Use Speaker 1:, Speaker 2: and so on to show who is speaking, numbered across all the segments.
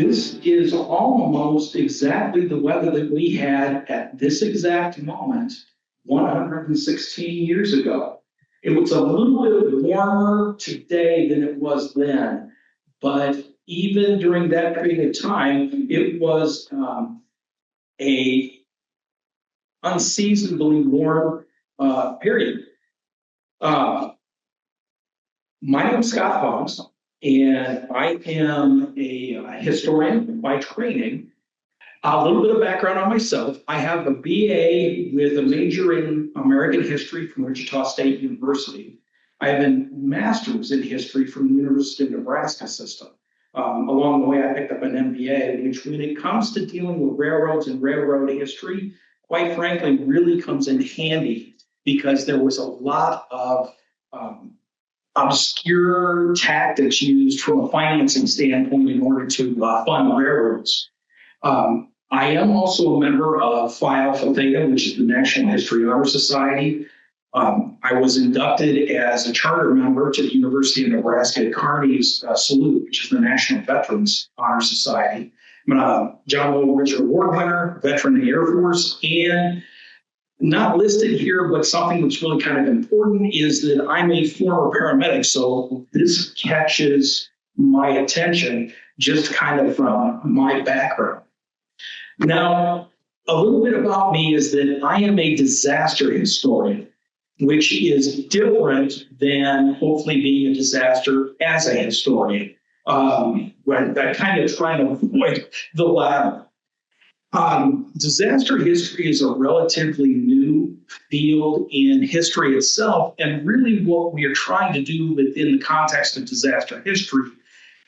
Speaker 1: This is almost exactly the weather that we had at this exact moment 116 years ago. It was a little bit warmer today than it was then, but even during that period of time, it was a unseasonably warm period. My name is Scott Foens, and I am a historian by training. A little bit of background on myself. I have a BA with a major in American history from Wichita State University. I have a master's in history from the University of Nebraska system. Along the way, I picked up an MBA, which when it comes to dealing with railroads and railroad history, quite frankly, really comes in handy because there was a lot of obscure tactics used from a financing standpoint in order to fund railroads. I am also a member of Phi Alpha Theta, which is the National History Honor Society. I was inducted as a charter member to the University of Nebraska at Kearney's Salute, which is the National Veterans Honor Society. I'm a John Lowell Richard Award winner, veteran of the Air Force, and not listed here, but something that's really kind of important is that I'm a former paramedic, so this catches my attention just kind of from my background. Now, a little bit about me is that I am a disaster historian, which is different than hopefully being a disaster as a historian. When I kind of try to avoid the latter. Disaster history is a relatively new field in history itself, and really what we are trying to do within the context of disaster history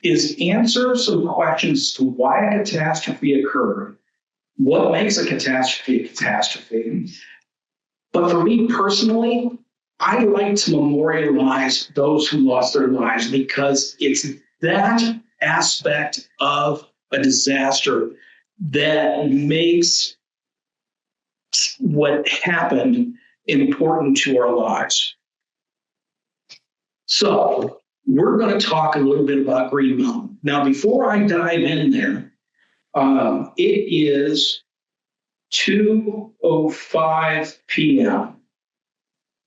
Speaker 1: is answer some questions as to why a catastrophe occurred, what makes a catastrophe. But for me personally, I like to memorialize those who lost their lives because it's that aspect of a disaster that makes what happened important to our lives. So we're going to talk a little bit about Green Mountain. Now, before I dive in there, it is 2:05 p.m.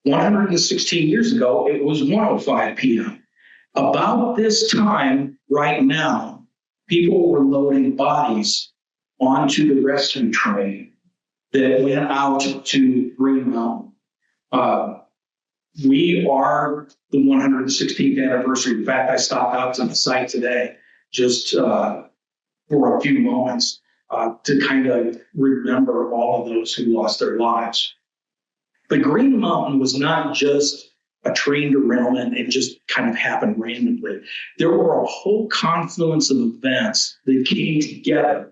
Speaker 1: 116 years ago, it was 1:05 p.m. About this time right now, people were loading bodies onto the rescue train that went out to Green Mountain. We are the 116th anniversary. In fact, I stopped out to the site today just for a few moments to kind of remember all of those who lost their lives. But Green Mountain was not just a train derailment. It just kind of happened randomly. There were a whole confluence of events that came together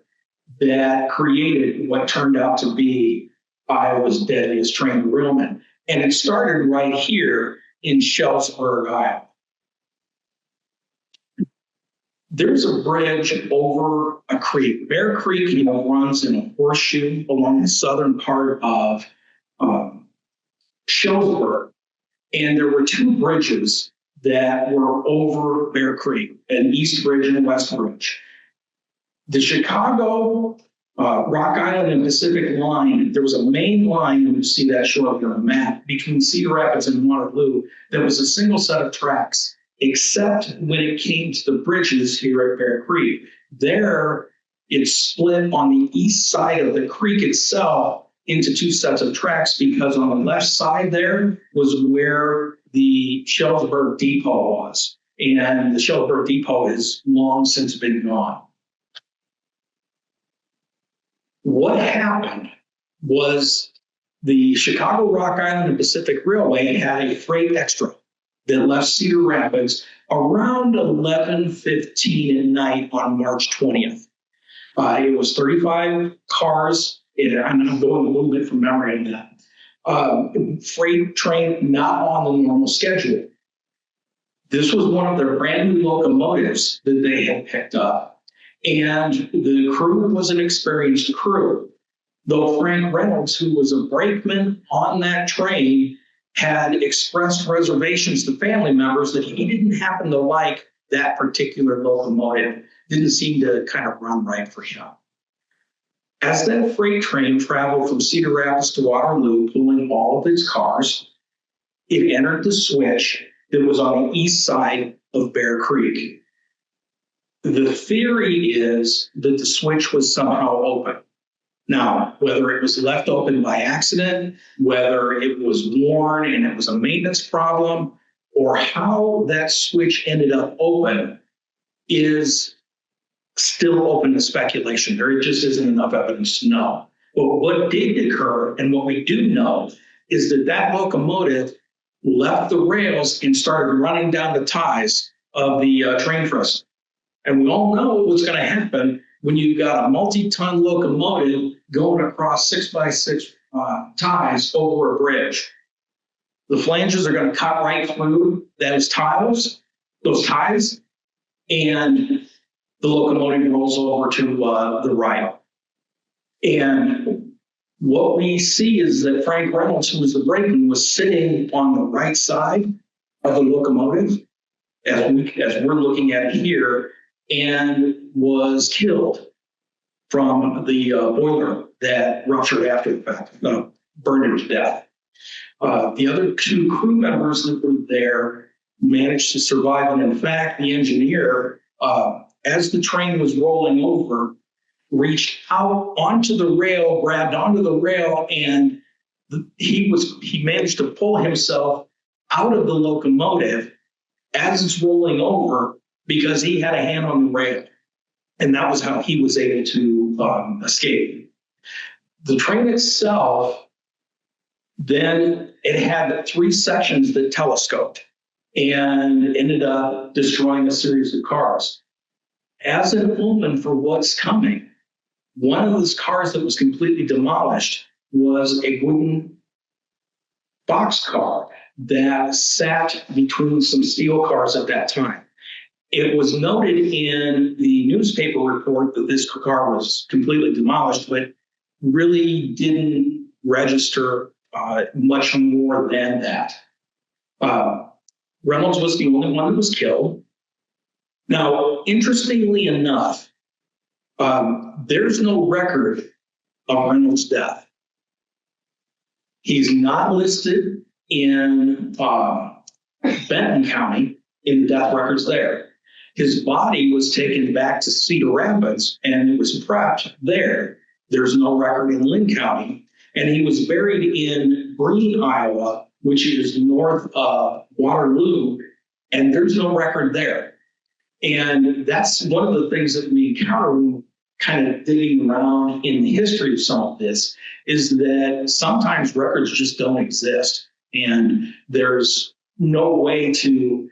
Speaker 1: that created what turned out to be Iowa's deadliest train derailment. And it started right here in Shelfsburg, Iowa. There's a bridge over a creek. Bear Creek, runs in a horseshoe along the southern part of Shelfsburg. And there were two bridges that were over Bear Creek, an East Bridge and a West Bridge. The Chicago, Rock Island, and Pacific line, there was a main line, and you see that show up on the map, between Cedar Rapids and Waterloo. There was a single set of tracks, except when it came to the bridges here at Bear Creek. There, it split on the east side of the creek itself into two sets of tracks because on the left side there was where the Shelfsburg Depot was. And the Shelfsburg Depot has long since been gone. What happened was the Chicago, Rock Island, and Pacific Railway had a freight extra that left Cedar Rapids around 11:15 at night on March 20th. It was 35 cars. I'm going a little bit from memory on that. Freight train not on the normal schedule. This was one of their brand new locomotives that they had picked up. And the crew was an experienced crew. Though Frank Reynolds, who was a brakeman on that train, had expressed reservations to family members that he didn't happen to like that particular locomotive didn't seem to kind of run right for him. As that freight train traveled from Cedar Rapids to Waterloo, pulling all of its cars, it entered the switch that was on the east side of Bear Creek. The theory is that the switch was somehow open. Now, whether it was left open by accident, whether it was worn and it was a maintenance problem, or how that switch ended up open is still open to speculation. There just isn't enough evidence to know. But what did occur, and what we do know, is that that locomotive left the rails and started running down the ties of the train trestle. And we all know what's going to happen when you've got a multi-ton locomotive going across 6x6 ties over a bridge. The flanges are going to cut right through those ties, and the locomotive rolls over to the right. And what we see is that Frank Reynolds, who was the brakeman, was sitting on the right side of the locomotive, as we're looking at here, and was killed from the boiler that ruptured after the fact, burned him to death. The other two crew members that were there managed to survive, and in fact, the engineer, as the train was rolling over, reached out onto the rail, grabbed onto the rail, and he managed to pull himself out of the locomotive as it's rolling over because he had a hand on the rail. And that was how he was able to escape. The train itself, then it had three sections that telescoped and ended up destroying a series of cars. As an omen for what's coming, one of those cars that was completely demolished was a wooden boxcar that sat between some steel cars at that time. It was noted in the newspaper report that this car was completely demolished, but really didn't register much more than that. Reynolds was the only one that was killed. Now, interestingly enough, there's no record of Reynolds' death. He's not listed in Benton County in the death records there. His body was taken back to Cedar Rapids and it was prepped there. There's no record in Lynn County. And he was buried in Breen, Iowa, which is north of Waterloo, and there's no record there. And that's one of the things that we encounter when kind of digging around in the history of some of this, is that sometimes records just don't exist. And there's no way to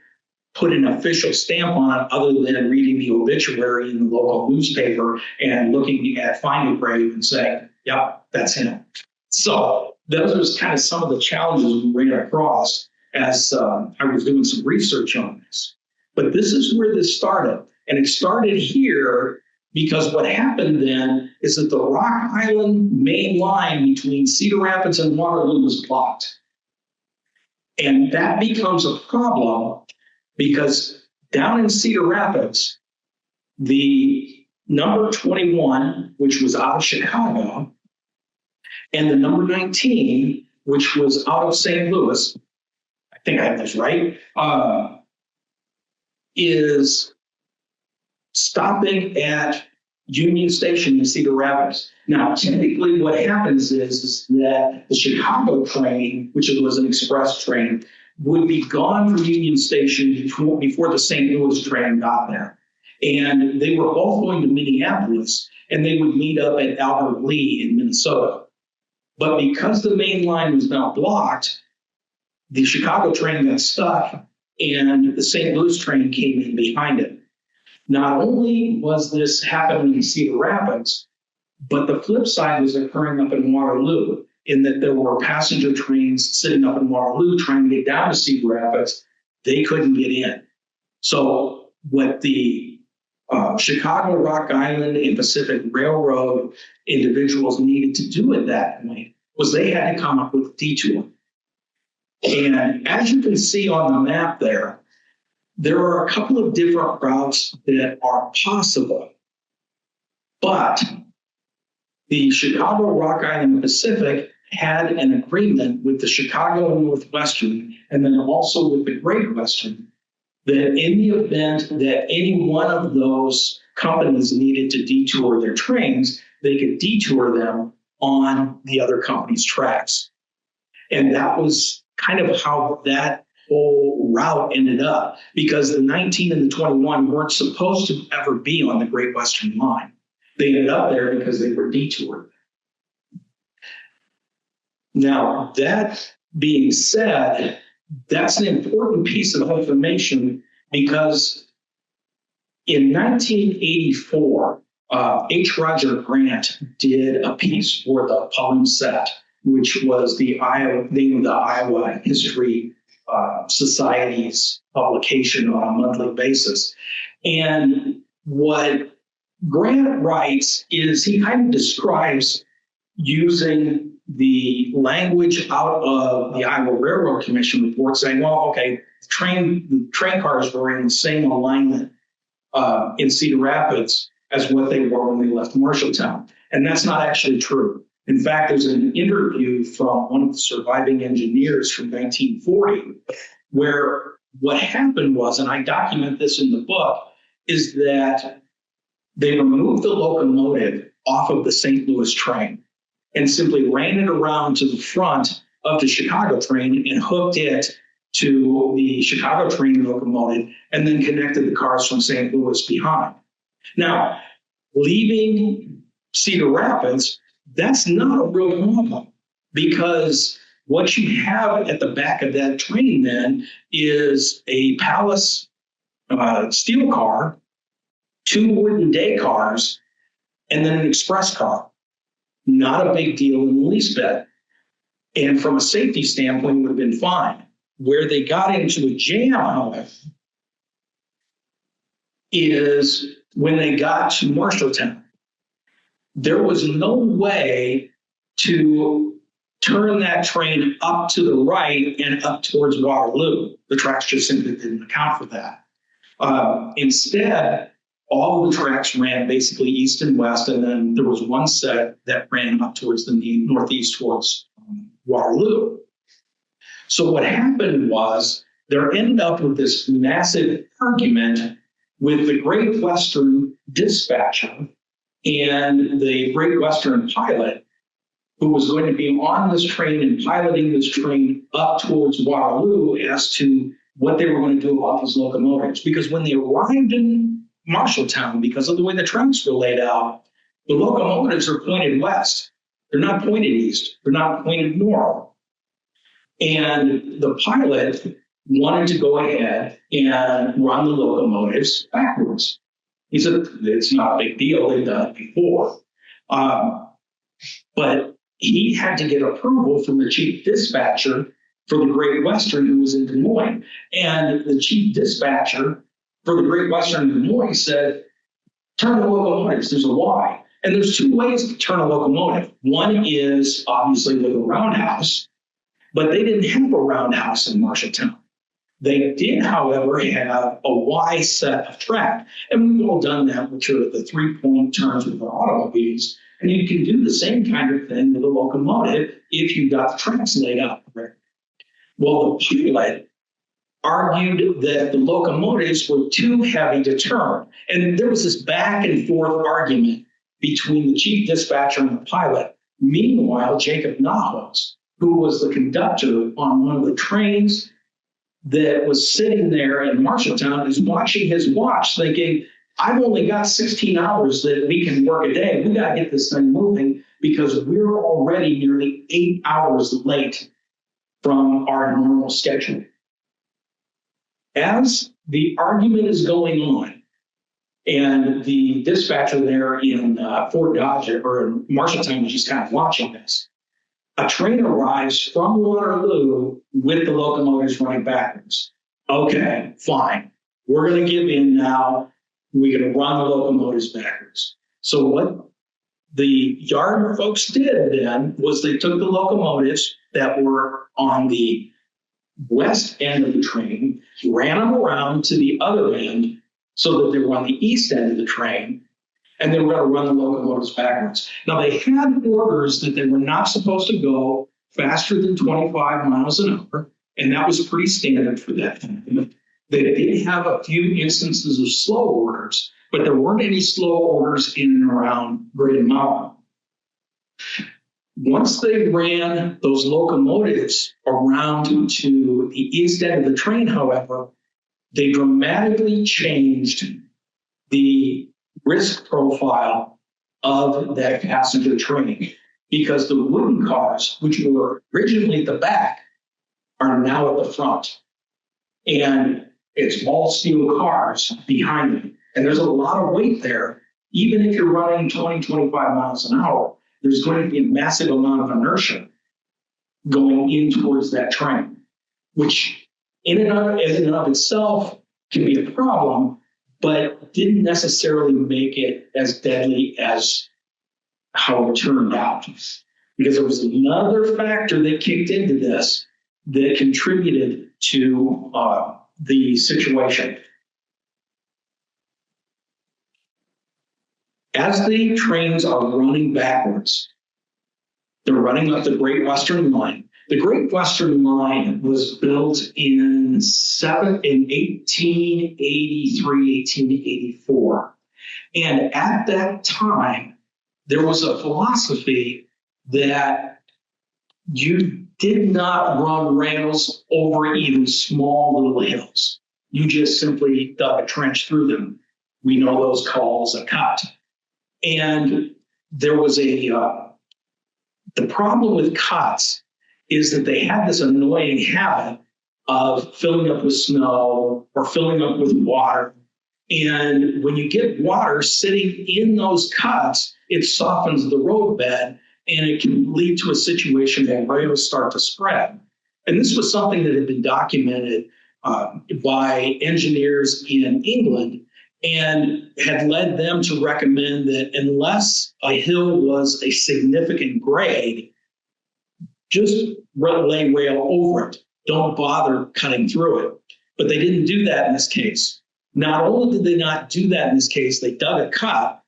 Speaker 1: put an official stamp on it other than reading the obituary in the local newspaper and looking at Find a Grave and saying, yep, that's him. So those was kind of some of the challenges we ran across as I was doing some research on this. But this is where this started. And it started here because what happened then is that the Rock Island main line between Cedar Rapids and Waterloo was blocked. And that becomes a problem because down in Cedar Rapids, the number 21, which was out of Chicago, and the number 19, which was out of St. Louis, I think I have this right, is stopping at Union Station in Cedar Rapids. Now, typically what happens is that the Chicago train, which was an express train, would be gone from Union Station before the St. Louis train got there. And they were both going to Minneapolis, and they would meet up at Albert Lee in Minnesota. But because the main line was now blocked, the Chicago train got stuck, and the St. Louis train came in behind it. Not only was this happening in Cedar Rapids, but the flip side was occurring up in Waterloo, in that there were passenger trains sitting up in Waterloo trying to get down to Cedar Rapids. They couldn't get in. So what the Chicago, Rock Island, and Pacific Railroad individuals needed to do at that point was they had to come up with a detour. And as you can see on the map there, there are a couple of different routes that are possible, but the Chicago, Rock Island, Pacific had an agreement with the Chicago and Northwestern, and then also with the Great Western, that in the event that any one of those companies needed to detour their trains, they could detour them on the other company's tracks. And that was kind of how that whole route ended up, because the 19 and the 21 weren't supposed to ever be on the Great Western Line. They ended up there because they were detoured. Now, that being said, that's an important piece of information because in 1984, H. Roger Grant did a piece for the Palimpsest, which was the name of the Iowa History Society's publication on a monthly basis. And what Grant writes is he kind of describes using the language out of the Iowa Railroad Commission report saying, well, okay, the train cars were in the same alignment in Cedar Rapids as what they were when they left Marshalltown. And that's not actually true. In fact, there's an interview from one of the surviving engineers from 1940 where what happened was, and I document this in the book, is that they removed the locomotive off of the St. Louis train and simply ran it around to the front of the Chicago train and hooked it to the Chicago train locomotive and then connected the cars from St. Louis behind. Now, leaving Cedar Rapids, that's not a real problem because what you have at the back of that train then is a Palace steel car, 2 wooden day cars, and then an express car. Not a big deal in the least bit. And from a safety standpoint, it would have been fine. Where they got into a jam, however, is when they got to Marshalltown. There was no way to turn that train up to the right and up towards Waterloo. The tracks just simply didn't account for that. Instead, all of the tracks ran basically east and west, and then there was one set that ran up towards the northeast towards Waterloo. So what happened was there ended up with this massive argument with the Great Western dispatcher and the Great Western pilot who was going to be on this train and piloting this train up towards Waterloo as to what they were going to do about these locomotives. Because when they arrived in Marshalltown, because of the way the tracks were laid out, the locomotives are pointed west. They're not pointed east. They're not pointed north. And the pilot wanted to go ahead and run the locomotives backwards. He said, it's not a big deal. They've done it before. But he had to get approval from the chief dispatcher for the Great Western, who was in Des Moines. And the chief dispatcher for the Great Western in Des Moines said, turn the locomotives. There's a why. And there's 2 ways to turn a locomotive. One is obviously with a roundhouse, but they didn't have a roundhouse in Marshalltown. They did, however, have a Y set of track. And we've all done that with the 3-point turns with our automobiles. And you can do the same kind of thing with a locomotive if you got the tracks laid out correctly. Well, the pilot argued that the locomotives were too heavy to turn. And there was this back and forth argument between the chief dispatcher and the pilot. Meanwhile, Jacob Nahos, who was the conductor on one of the trains that was sitting there in Marshalltown, is watching his watch thinking, I've only got 16 hours that we can work a day. We got to get this thing moving because we're already nearly 8 hours late from our normal schedule. As the argument is going on, and the dispatcher there in Fort Dodge or in Marshalltown is just kind of watching this, a train arrives from Waterloo with the locomotives running backwards. Okay, fine. We're going to give in now. We're going to run the locomotives backwards. So what the yard folks did then was they took the locomotives that were on the west end of the train, ran them around to the other end so that they were on the east end of the train, and they were going to run the locomotives backwards. Now, they had orders that they were not supposed to go faster than 25 miles an hour, and that was pretty standard for that time. They did have a few instances of slow orders, but there weren't any slow orders in and around Great Mountain. Once they ran those locomotives around to the east end of the train, however, they dramatically changed the risk profile of that passenger train, because the wooden cars, which were originally at the back, are now at the front. And it's all steel cars behind them. And there's a lot of weight there. Even if you're running 20, 25 miles an hour, there's going to be a massive amount of inertia going in towards that train, which in and of itself can be a problem, but didn't necessarily make it as deadly as how it turned out. Because there was another factor that kicked into this that contributed to the situation. As the trains are running backwards, they're running up the Great Western Line. The Great Western Line was built in 1883, 1884. And at that time, there was a philosophy that you did not run rails over even small little hills. You just simply dug a trench through them. We know those called a cut. And there was the problem with cuts is that they had this annoying habit of filling up with snow or filling up with water. And when you get water sitting in those cuts, it softens the roadbed, and it can lead to a situation where rails start to spread. And this was something that had been documented by engineers in England, and had led them to recommend that unless a hill was a significant grade, just lay rail over it. Don't bother cutting through it. But they didn't do that in this case. Not only did they not do that in this case, they dug a cut,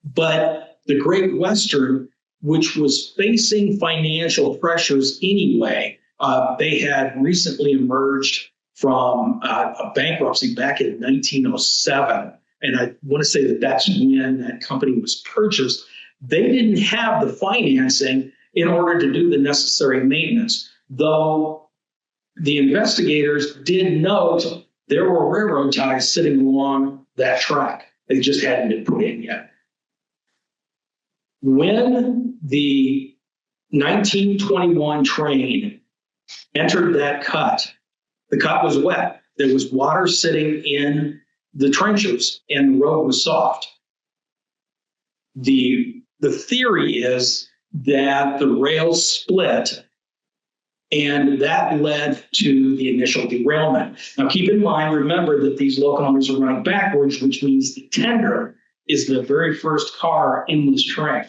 Speaker 1: but the Great Western, which was facing financial pressures anyway, they had recently emerged from a bankruptcy back in 1907. And I want to say that that's when that company was purchased. They didn't have the financing in order to do the necessary maintenance, though the investigators did note there were railroad ties sitting along that track. They just hadn't been put in yet. When the 1921 train entered that cut, the cut was wet. There was water sitting in the trenches, and the road was soft. The theory is that the rails split, and that led to the initial derailment. Now, keep in mind, remember that these locomotives are running backwards, which means the tender is the very first car in this train.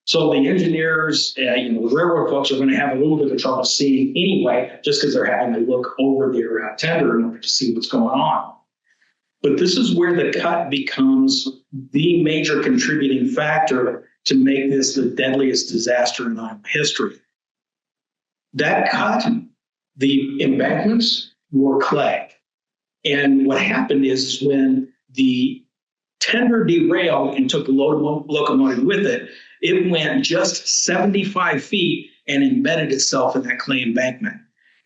Speaker 1: So the engineers, the railroad folks are going to have a little bit of trouble seeing anyway, just because they're having to look over their tender in order to see what's going on. But this is where the cut becomes the major contributing factor to make this the deadliest disaster in history. That cut, the embankments were clay. And what happened is when the tender derailed and took the locomotive with it, it went just 75 feet and embedded itself in that clay embankment.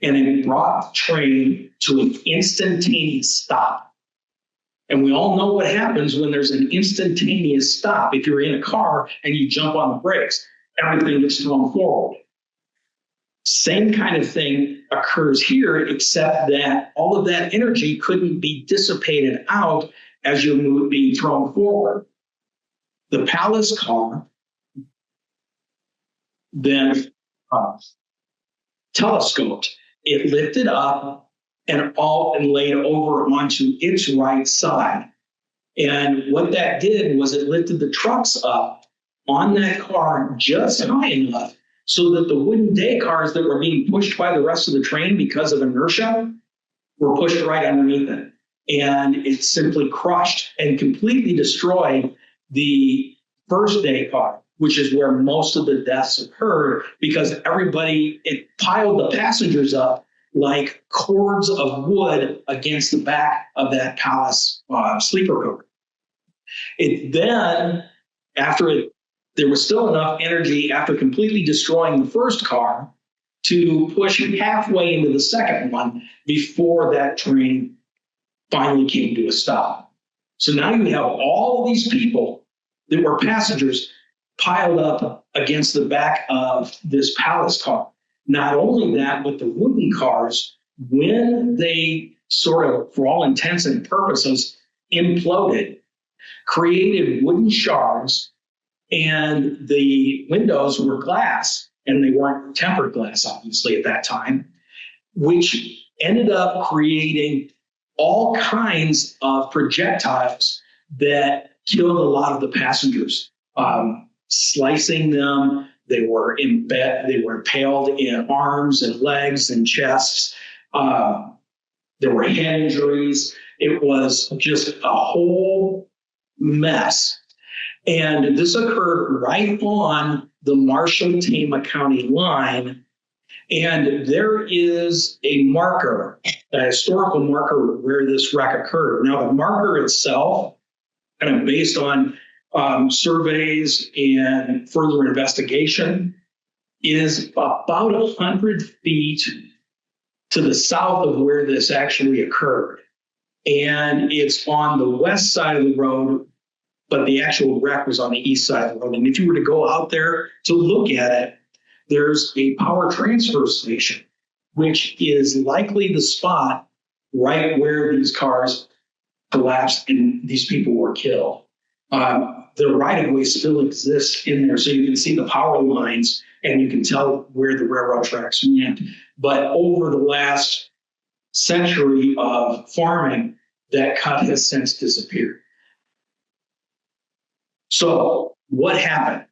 Speaker 1: And it brought the train to an instantaneous stop. And we all know what happens when there's an instantaneous stop. If you're in a car and you jump on the brakes, everything gets thrown forward. Same kind of thing occurs here, except that all of that energy couldn't be dissipated out as you're being thrown forward. The Palace car then telescoped. It lifted up and laid over onto its right side. And what that did was it lifted the trucks up on that car just high enough so that the wooden day cars that were being pushed by the rest of the train because of inertia were pushed right underneath it. And it simply crushed and completely destroyed the first day car, which is where most of the deaths occurred, because it piled the passengers up like cords of wood against the back of that palace sleeper coach. It then, there was still enough energy after completely destroying the first car to push halfway into the second one before that train finally came to a stop. So now you have all of these people that were passengers piled up against the back of this palace car. Not only that, but the wooden cars, when they sort of, for all intents and purposes, imploded, created wooden shards, and the windows were glass, and they weren't tempered glass, obviously, at that time, which ended up creating all kinds of projectiles that killed a lot of the passengers, slicing them. They were impaled in arms and legs and chests. There were head injuries. It was just a whole mess. And this occurred right on the Marshall-Tama County line. And there is a marker, a historical marker where this wreck occurred. Now, the marker itself, kind of based on surveys and further investigation, is about 100 feet to the south of where this actually occurred. And it's on the west side of the road, but the actual wreck was on the east side of the road. And if you were to go out there to look at it, there's a power transfer station, which is likely the spot right where these cars collapsed and these people were killed. The right-of-way still exists in there, so you can see the power lines and you can tell where the railroad tracks went. But over the last century of farming, that cut has since disappeared. So what happened?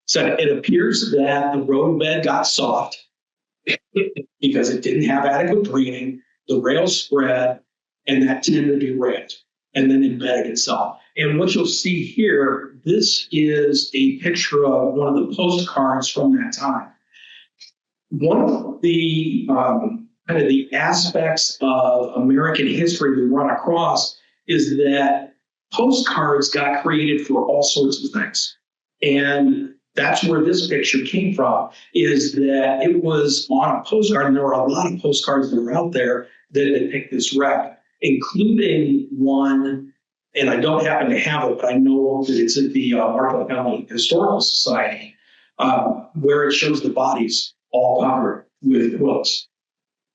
Speaker 1: So it appears that the roadbed got soft because it didn't have adequate draining, the rails spread, and that tended to derail and then embedded itself. And what you'll see here, this is a picture of one of the postcards from that time. One of the kind of the aspects of American history we run across is that postcards got created for all sorts of things. And that's where this picture came from, is that it was on a postcard, and there were a lot of postcards that were out there that depict this wreck, including one, and I don't happen to have it, but I know that it's at the Marshall County Historical Society, where it shows the bodies all covered with quilts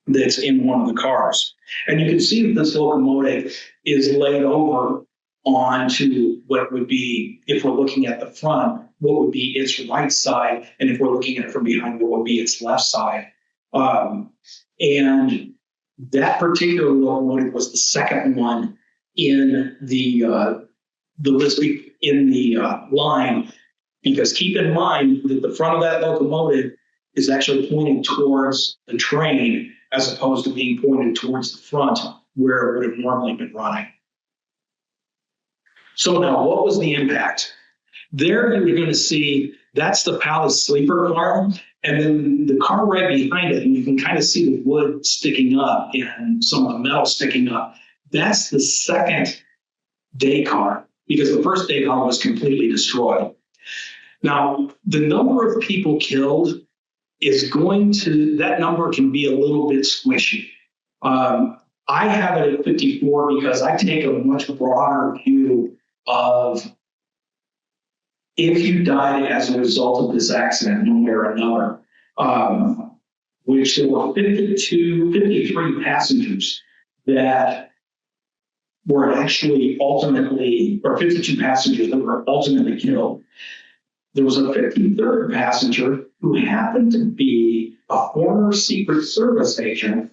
Speaker 1: that's in one of the cars. And you can see that this locomotive is laid over onto what would be, if we're looking at the front, what would be its right side, and if we're looking at it from behind, what would be its left side. And that particular locomotive was the second one in the list, in the line, because keep in mind that the front of that locomotive is actually pointing towards the train as opposed to being pointed towards the front where it would have normally been running. So now, what was the impact? There you're going to see that's the palace sleeper car, and then the car right behind it, and you can kind of see the wood sticking up and some of the metal sticking up. That's the second day car, because the first day car was completely destroyed. Now, the number of people killed is that number can be a little bit squishy. I have it at 54 because I take a much broader view of if you died as a result of this accident, one way or another, which there were 53 passengers that were actually ultimately, or 52 passengers that were ultimately killed. There was a 53rd passenger who happened to be a former Secret Service agent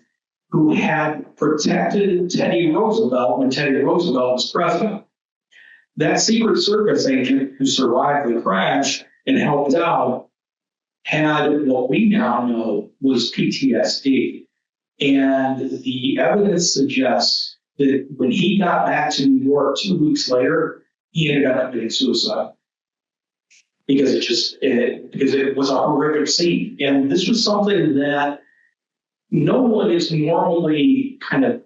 Speaker 1: who had protected Teddy Roosevelt when Teddy Roosevelt was president. That Secret Service agent who survived the crash and helped out had what we now know was PTSD. And the evidence suggests that when he got back to New York 2 weeks later, he ended up committing suicide because because it was a horrific scene. And this was something that no one is normally kind of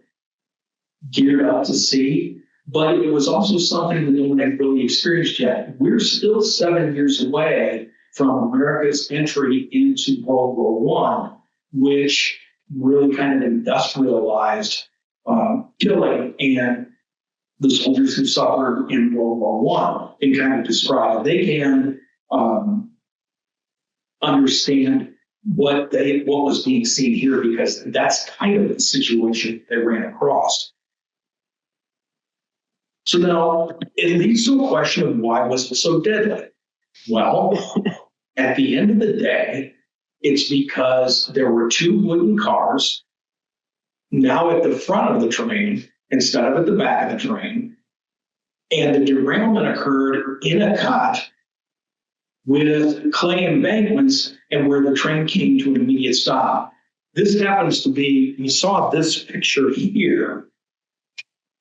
Speaker 1: geared up to see, but it was also something that no one had really experienced yet. We're still 7 years away from America's entry into World War One, which really kind of industrialized killing and the soldiers who suffered in World War One, and kind of describe. They can understand what was being seen here, because that's kind of the situation they ran across. So now it leads to a question of why was it so deadly? Well, at the end of the day, it's because there were two wooden cars now at the front of the train instead of at the back of the train, and the derailment occurred in a cut with clay embankments and where the train came to an immediate stop. This happens to be, you saw this picture here.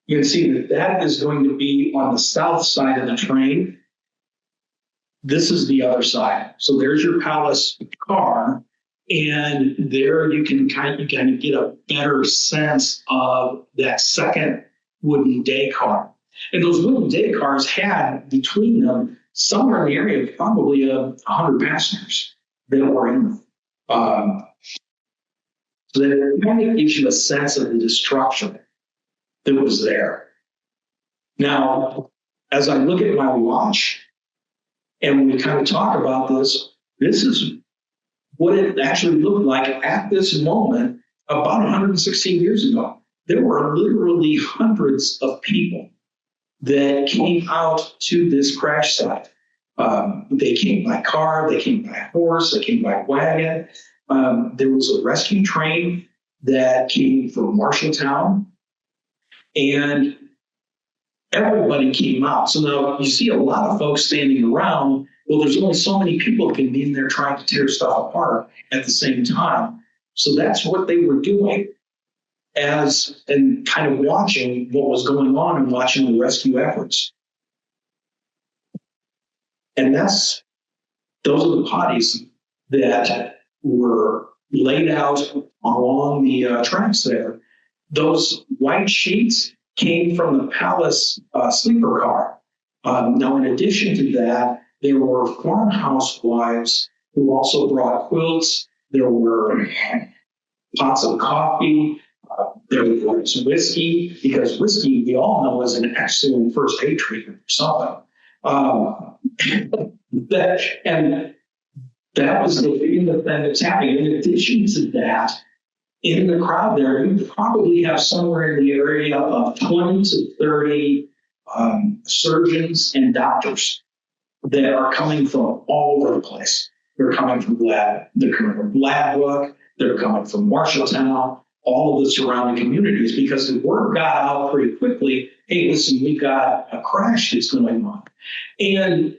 Speaker 1: You can see that that is going to be on the south side of the train. This is the other side. So there's your Palace car, and there you can kind of get a better sense of that second wooden day car. And those wooden day cars had between them somewhere in the area of probably 100 passengers that were in them. So that kind of gives you a sense of the destruction that was there. Now, as I look at my watch and we kind of talk about this, this is what it actually looked like at this moment about 116 years ago. There were literally hundreds of people that came out to this crash site. They came by car, they came by horse, they came by wagon. There was a rescue train that came from Marshalltown, and everybody came out. So now you see a lot of folks standing around. Well, there's only so many people can be in there trying to tear stuff apart at the same time. So that's what they were doing, and kind of watching what was going on and watching the rescue efforts. And those are the bodies that were laid out along the tracks there. Those white sheets came from the Palace sleeper car. Now, in addition to that, there were farmhouse wives who also brought quilts. There were pots of coffee. There was whiskey, because whiskey, we all know, is an excellent first aid treatment for something. That was the thing that's happening. In addition to that, in the crowd there, you probably have somewhere in the area of 20 to 30 surgeons and doctors that are coming from all over the place. They're coming from Gladbrook, they're coming from Marshalltown, all of the surrounding communities, because the word got out pretty quickly. Hey, listen, we got a crash that's going on. And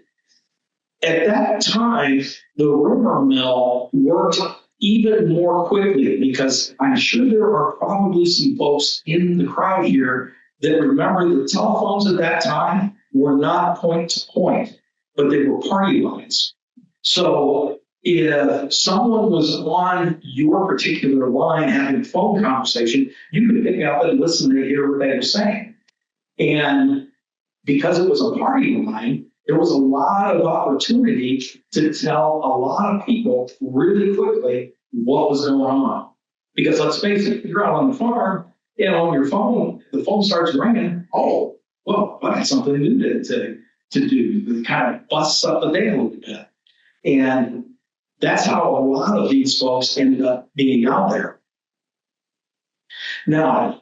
Speaker 1: at that time, the rumor mill worked even more quickly, because I'm sure there are probably some folks in the crowd here that remember the telephones at that time were not point to point, but they were party lines. So if someone was on your particular line having a phone conversation, you could pick up and listen to hear what they were saying. And because it was a party line, there was a lot of opportunity to tell a lot of people really quickly what was going on. Because let's face it, if you're out on the farm, on your phone, the phone starts ringing. Oh, well, I got something new to do. It kind of busts up the day a little bit. And that's how a lot of these folks ended up being out there. Now,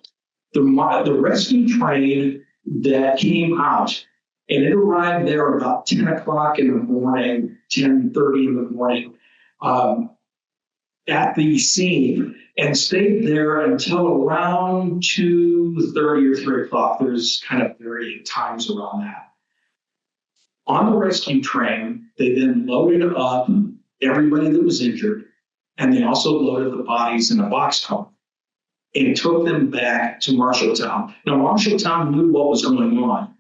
Speaker 1: the rescue train that came out, and it arrived there about 10 o'clock in the morning, 10:30 in the morning, at the scene, and stayed there until around 2:30 or 3 o'clock. There's kind of varying times around that. On the rescue train, they then loaded up everybody that was injured, and they also loaded the bodies in a boxcar and took them back to Marshalltown. Now, Marshalltown knew what was going on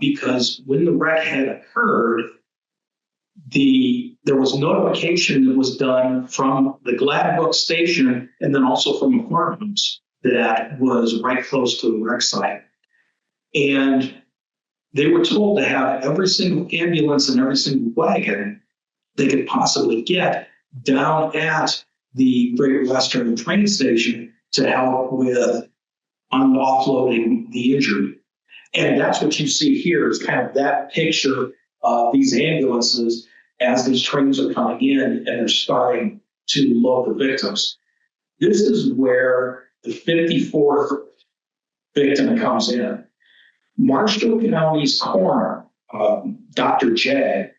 Speaker 1: because when the wreck had occurred, there was notification that was done from the Gladbrook station and then also from a farmhouse that was right close to the wreck site. And they were told to have every single ambulance and every single wagon they could possibly get down at the Great Western train station to help with offloading the injured. And that's what you see here is kind of that picture of these ambulances as these trains are coming in and they're starting to load the victims. This is where the 54th victim comes in. Marshall County's coroner, Dr. J,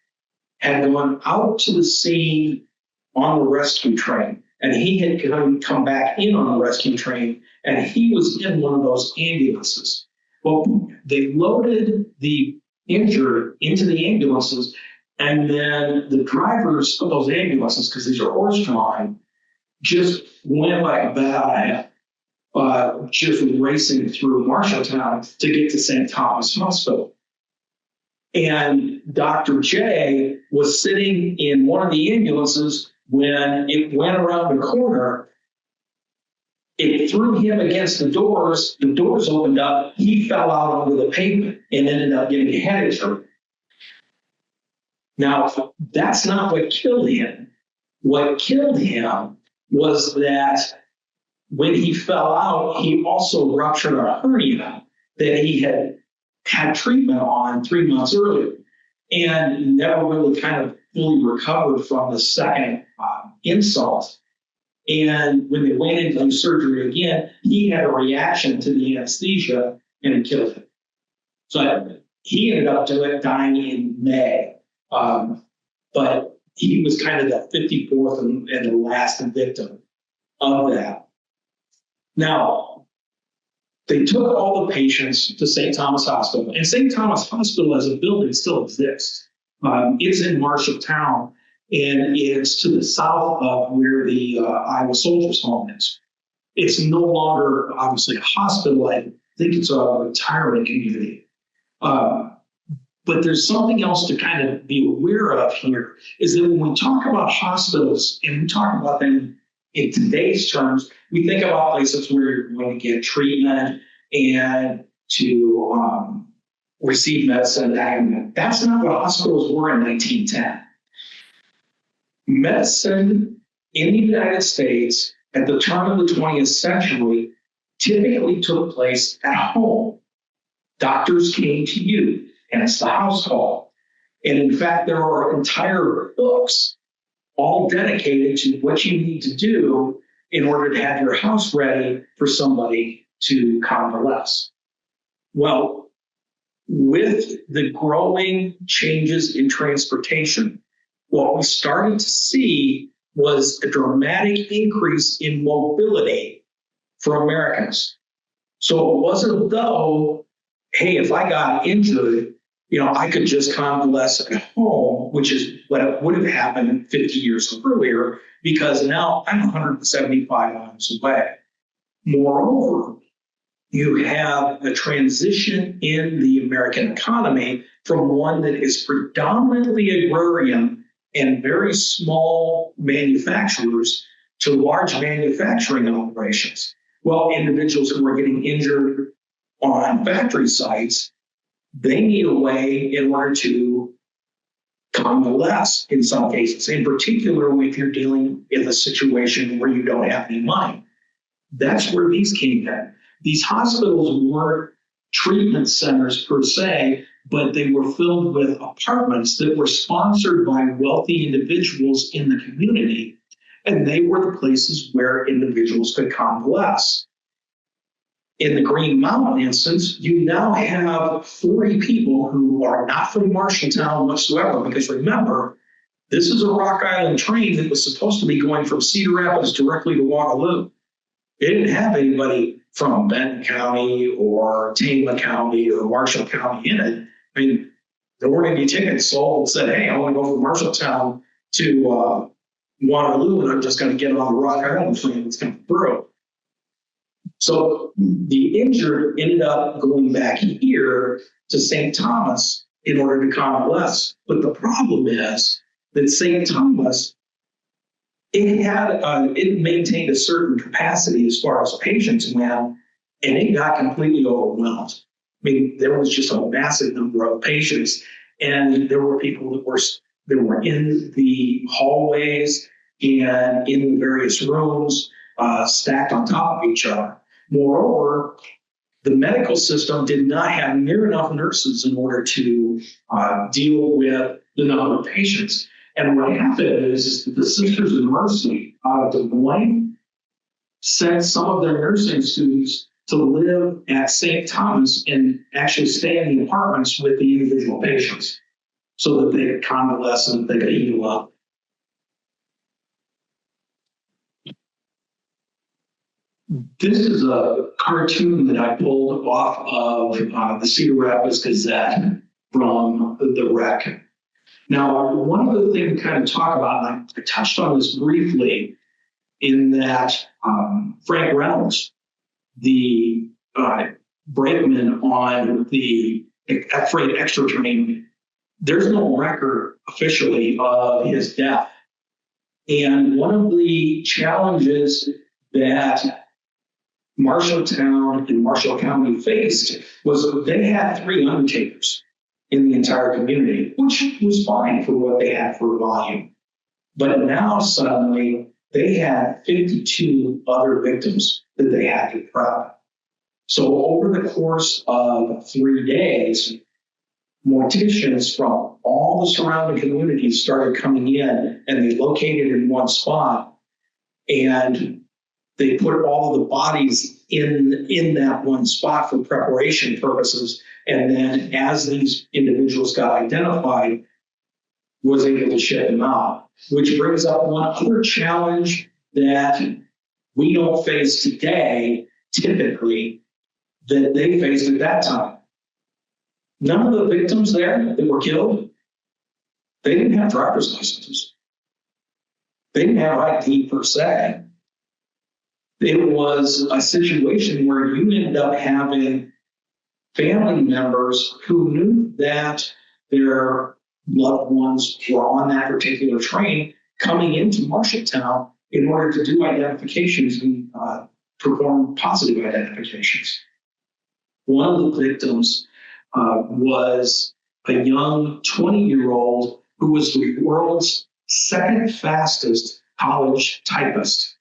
Speaker 1: had gone out to the scene on the rescue train, and he had come back in on the rescue train, and he was in one of those ambulances. Well, they loaded the injured into the ambulances, and then the drivers of those ambulances, because these are horse-drawn, just went like a bat, just racing through Marshalltown to get to St. Thomas Hospital. And Dr. J was sitting in one of the ambulances when it went around the corner. It threw him against the doors opened up, he fell out onto the pavement and ended up getting a head injury. Now, that's not what killed him. What killed him was that when he fell out, he also ruptured a hernia that he had treatment on 3 months earlier and never really kind of fully recovered from the second insult. And when they went into the surgery again, he had a reaction to the anesthesia and it killed him. So he ended up dying in May. But he was kind of the 54th and the last victim of that. Now, they took all the patients to St. Thomas Hospital, and St. Thomas Hospital as a building still exists. It's in Marshalltown, and it's to the south of where the Iowa Soldiers' Home is. It's no longer, obviously, a hospital. I think it's a retirement community. But there's something else to kind of be aware of here, is that when we talk about hospitals, and we talk about them in today's terms, we think about places where you're going to get treatment and to receive medicine. And that's not what hospitals were in 1910. Medicine in the United States at the turn of the 20th century typically took place at home. Doctors came to you, and it's the house call. And in fact, there are entire books all dedicated to what you need to do in order to have your house ready for somebody to convalesce. Well, with the growing changes in transportation, what we started to see was a dramatic increase in mobility for Americans. So it wasn't though, hey, if I got injured, I could just convalesce at home, which is what would have happened 50 years earlier, because now I'm 175 miles away. Moreover, you have a transition in the American economy from one that is predominantly agrarian and very small manufacturers to large manufacturing operations. Well, individuals who are getting injured on factory sites, they need a way in order to convalesce in some cases, in particular if you're dealing in a situation where you don't have any money. That's where these came in. These hospitals weren't treatment centers per se, but they were filled with apartments that were sponsored by wealthy individuals in the community, and they were the places where individuals could convalesce. In the Green Mountain instance, you now have 40 people who are not from Marshalltown whatsoever, because remember, this is a Rock Island train that was supposed to be going from Cedar Rapids directly to Waterloo. It didn't have anybody from Benton County or Tama County or Marshall County in it. I mean, there weren't any tickets sold that said, hey, I want to go from Marshalltown to Waterloo, and I'm just going to get on the Rock Island train that's coming through. So the injured ended up going back here to St. Thomas in order to convalesce. But the problem is that St. Thomas, it maintained a certain capacity as far as patients went, and it got completely overwhelmed. I mean, there was just a massive number of patients, and there were people that were in the hallways and in the various rooms, stacked on top of each other. Moreover, the medical system did not have near enough nurses in order to deal with the number of patients. And what happened is that the Sisters of Mercy out of Des Moines sent some of their nursing students to live at St. Thomas and actually stay in the apartments with the individual patients so that they could convalesce and they could heal up. This is a cartoon that I pulled off of the Cedar Rapids Gazette from the wreck. Now, one of the things to kind of talk about, and I touched on this briefly, in that Frank Reynolds, the brakeman on the freight extra train, there's no record officially of his death. And one of the challenges that Marshalltown and Marshall County faced was they had 3 undertakers in the entire community, which was fine for what they had for volume. But now suddenly they had 52 other victims that they had to prep. So over the course of 3 days, morticians from all the surrounding communities started coming in, and they located in one spot, and they put all of the bodies in that one spot for preparation purposes. And then as these individuals got identified, was able to ship them out, which brings up one other challenge that we don't face today, typically, that they faced at that time. None of the victims there that were killed, they didn't have driver's licenses. They didn't have ID per se. It was a situation where you ended up having family members who knew that their loved ones were on that particular train coming into Marshalltown in order to do identifications and perform positive identifications. One of the victims was a young 20-year-old who was the world's second fastest college typist.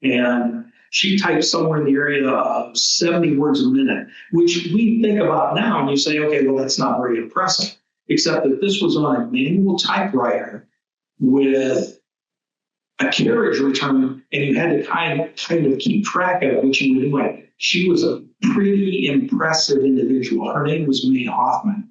Speaker 1: And she typed somewhere in the area of 70 words a minute, which we think about now and you say, okay, well, that's not very impressive, except that this was on a manual typewriter with a carriage return, and you had to kind of keep track of what you were doing. She was a pretty impressive individual. Her name was May Hoffman.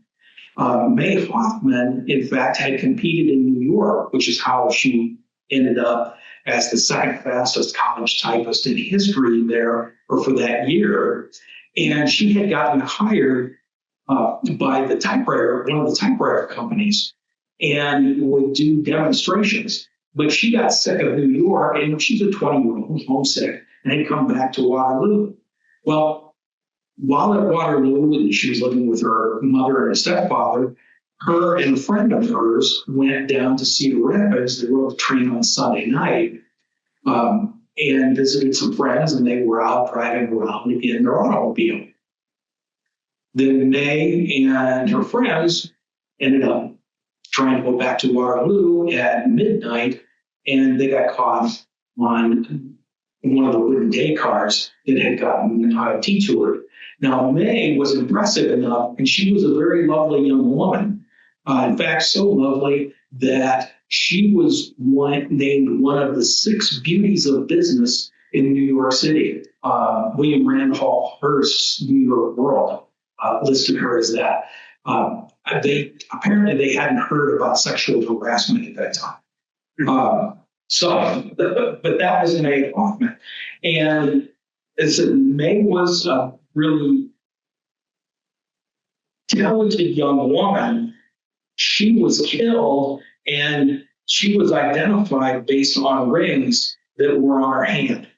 Speaker 1: May Hoffman, in fact, had competed in New York, which is how she ended up as the second fastest college typist in history there, or for that year. And she had gotten hired by the typewriter, one of the typewriter companies, and would do demonstrations. But she got sick of New York, and she's a 20-year-old, homesick, and had come back to Waterloo. Well, while at Waterloo, and she was living with her mother and stepfather, her and a friend of hers went down to Cedar Rapids. They rode the train on Sunday night and visited some friends, and they were out driving around in their automobile. Then May and her friends ended up trying to go back to Waterloo at midnight, and they got caught on one of the wooden day cars that had gotten detoured. Now, May was impressive enough, and she was a very lovely young woman. In fact, so lovely that she was named one of the 6 beauties of business in New York City. William Randolph Hearst's New York World listed her as that. Apparently they hadn't heard about sexual harassment at that time. But that was May Hoffman. And as May was a really talented young woman, she was killed, and she was identified based on rings that were on her hand.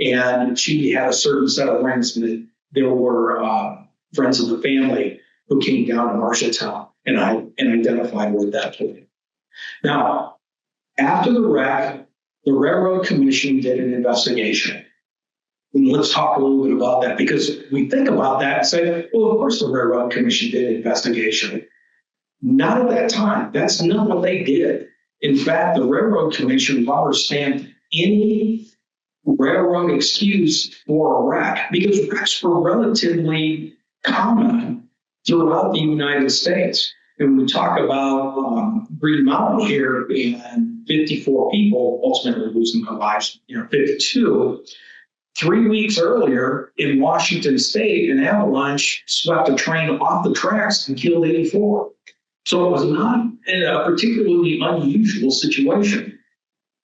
Speaker 1: And she had a certain set of rings that there were friends of the family who came down to Marshalltown and identified her at that point. Now, after the wreck, the Railroad Commission did an investigation. And let's talk a little bit about that, because we think about that and say, well, of course the Railroad Commission did an investigation. Not at that time. That's not what they did. In fact, the Railroad Commission rubber stamped any railroad excuse for a wreck, because wrecks were relatively common throughout the United States. And we talk about Green Mountain here, and 54 people ultimately losing their lives, 52. 3 weeks earlier in Washington State, an avalanche swept a train off the tracks and killed 84. So it was not a particularly unusual situation.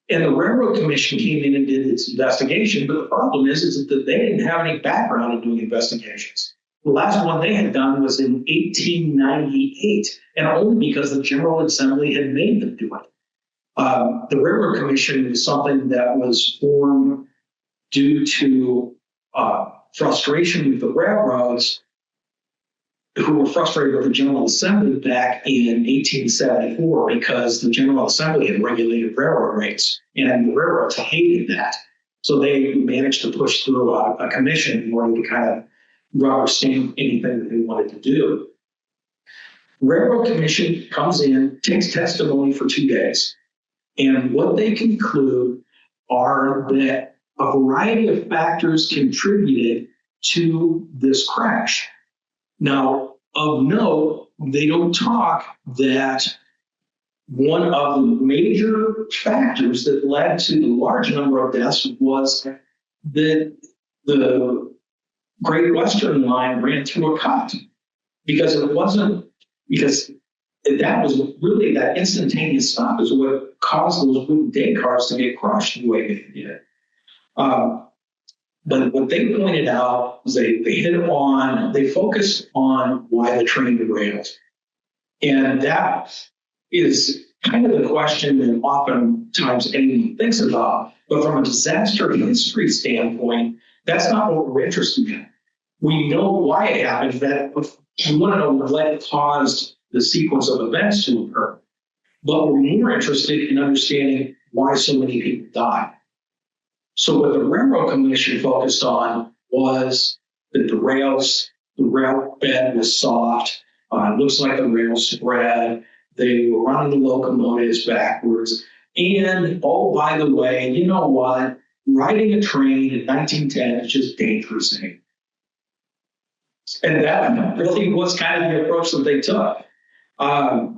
Speaker 1: And the Railroad Commission came in and did its investigation, but the problem is that they didn't have any background in doing investigations. The last one they had done was in 1898, and only because the General Assembly had made them do it. The Railroad Commission is something that was formed due to frustration with the railroads, who were frustrated with the General Assembly back in 1874 because the General Assembly had regulated railroad rates, and the railroads hated that. So they managed to push through a commission in order to kind of rubber stamp anything that they wanted to do. Railroad Commission comes in, takes testimony for 2 days, and what they conclude are that a variety of factors contributed to this crash. Now, of note, they don't talk that one of the major factors that led to the large number of deaths was that the Great Western Line ran through a cut, because that was really, that instantaneous stop is what caused those wooden day cars to get crushed the way they did. But what they pointed out was they focused on why the train derailed. And that is kind of the question that oftentimes anyone thinks about. But from a disaster history standpoint, that's not what we're interested in. We know why it happened, that we want to know what caused the sequence of events to occur. But we're more interested in understanding why so many people died. So what the Railroad Commission focused on was that the rail bed was soft. It looks like the rails spread. They were running the locomotives backwards. And, oh, by the way, you know what? Riding a train in 1910 is just dangerous thing. And that really was kind of the approach that they took. But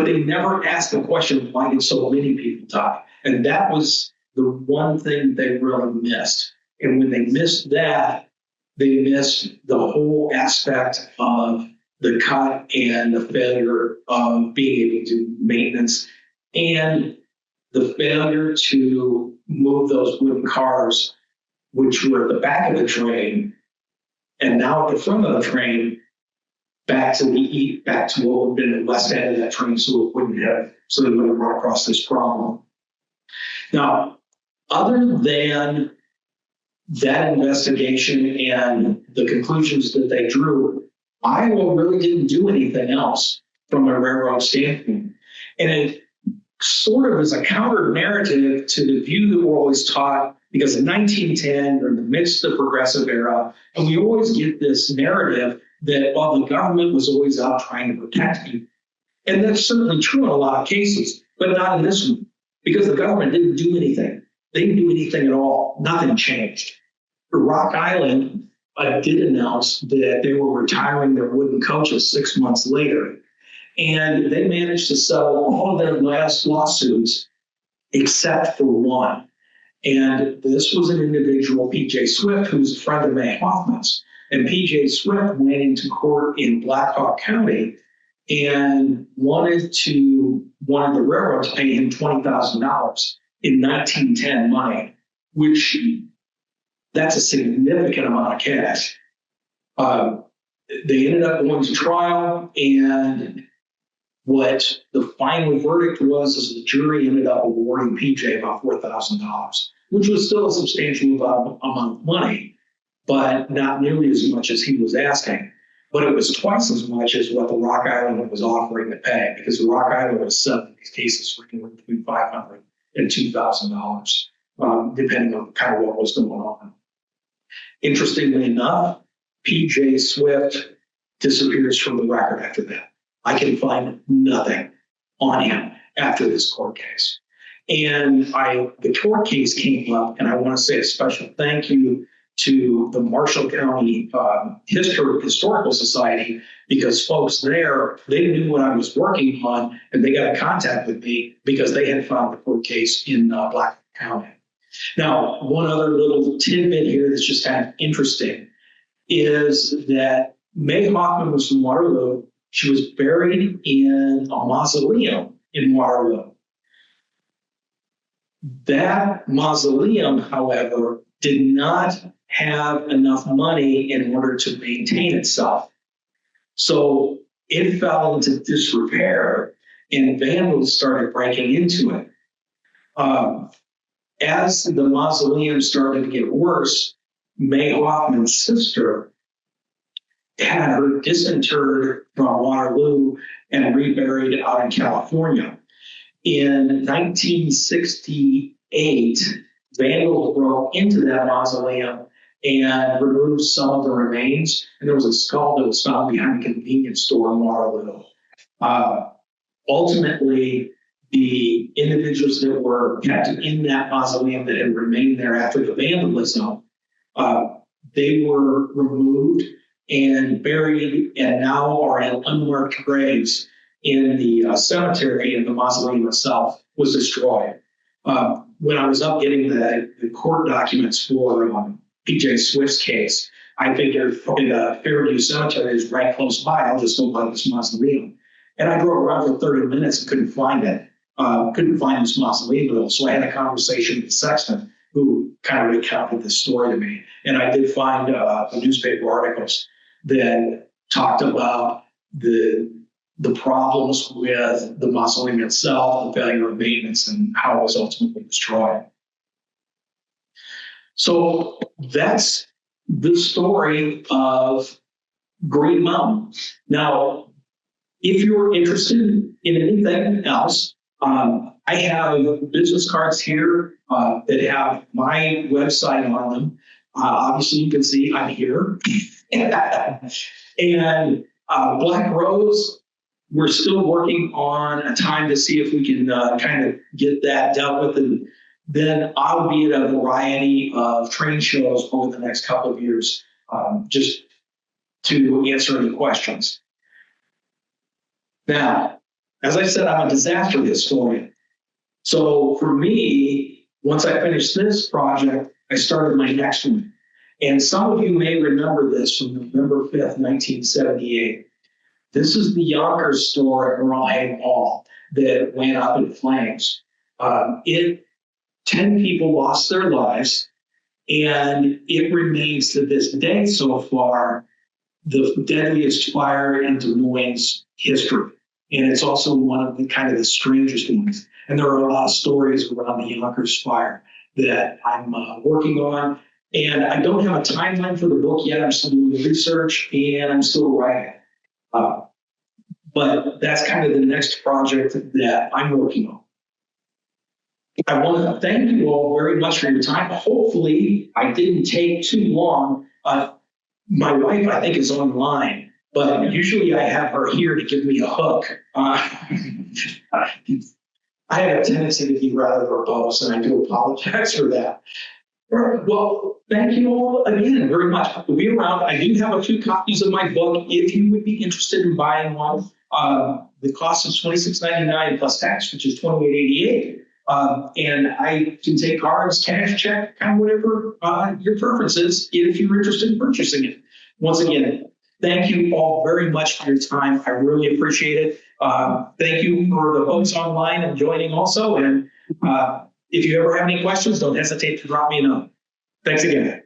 Speaker 1: they never asked the question, why did so many people die? And that was the one thing they really missed. And when they missed that, they missed the whole aspect of the cut and the failure of being able to do maintenance, and the failure to move those wooden cars, which were at the back of the train and now at the front of the train, back to what would have been the west end of that train, so they wouldn't have run across this problem. Now, other than that investigation and the conclusions that they drew, Iowa really didn't do anything else from a railroad standpoint. And it sort of is a counter narrative to the view that we're always taught, because in 1910, we're in the midst of the progressive era, and we always get this narrative that, well, the government was always out trying to protect people. And that's certainly true in a lot of cases, but not in this one, because the government didn't do anything. They didn't do anything at all. Nothing changed. Rock Island did announce that they were retiring their wooden coaches 6 months later. And they managed to settle all of their last lawsuits except for one. And this was an individual, P.J. Swift, who's a friend of May Hoffman's. And P.J. Swift went into court in Black Hawk County and wanted the railroad to pay him $20,000 in 1910 money, which that's a significant amount of cash. They ended up going to trial, and what the final verdict was is the jury ended up awarding PJ about $4,000, which was still a substantial amount of money, but not nearly as much as he was asking. But it was twice as much as what the Rock Island was offering to pay, because the Rock Island was settling these cases for anywhere between $500 and $2,000, depending on kind of what was going on. Interestingly enough, PJ Swift disappears from the record after that. I can find nothing on him after this court case. And the court case came up, and I want to say a special thank you to the Marshall County Historical Society, because folks there, they knew what I was working on, and they got in contact with me because they had found the court case in Black County. Now, one other little tidbit here that's just kind of interesting is that May Hoffman was from Waterloo. She was buried in a mausoleum in Waterloo. That mausoleum, however, did not have enough money in order to maintain itself. So it fell into disrepair, and vandals started breaking into it. As the mausoleum started to get worse, May Hoffman's sister had her disinterred from Waterloo and reburied out in California. In 1968, vandals broke into that mausoleum and removed some of the remains. And there was a skull that was found behind a convenience store in Waterloo. Ultimately, the individuals that were kept in that mausoleum that had remained there after the vandalism, they were removed and buried, and now are in unmarked graves in the cemetery, and the mausoleum itself was destroyed. When I was up getting the court documents for PJ Swift's case, I figured Fairview Cemetery is right close by. I'll just go by this mausoleum. And I drove around for 30 minutes and couldn't find it. Couldn't find this mausoleum at all. So I had a conversation with the sexton, who kind of recounted this story to me. And I did find the newspaper articles that talked about the problems with the mausoleum itself, the failure of maintenance, and how it was ultimately destroyed. So that's the story of Green Mountain. Now, if you're interested in anything else, I have business cards here that have my website on them. Obviously, you can see I'm here. And Black Rose, we're still working on a time to see if we can kind of get that dealt with. And then I'll be at a variety of trade shows over the next couple of years, just to answer any questions. Now, as I said, I'm a disaster historian. So for me, once I finished this project, I started my next one. And some of you may remember this from November 5th, 1978. This is the Yonkers store at Royal Mall that went up in flames. 10 people lost their lives, and it remains to this day so far the deadliest fire in Des Moines history. And it's also one of the kind of the strangest ones. And there are a lot of stories around the Yonkers fire that I'm working on. And I don't have a timeline for the book yet. I'm still doing the research, and I'm still writing. But that's kind of the next project that I'm working on. I want to thank you all very much for your time. Hopefully, I didn't take too long. My wife, I think, is online, but usually I have her here to give me a hook. I have a tendency to be rather verbose, and I do apologize for that. Well, thank you all again very much. We'll be around. I do have a few copies of my book if you would be interested in buying one. The cost is $26.99 plus tax, which is $28.88. And I can take cards, cash, check, kind of whatever your preference is if you're interested in purchasing it. Once again, thank you all very much for your time. I really appreciate it. Thank you for the folks online and joining also. And if you ever have any questions, don't hesitate to drop me a note. Thanks again.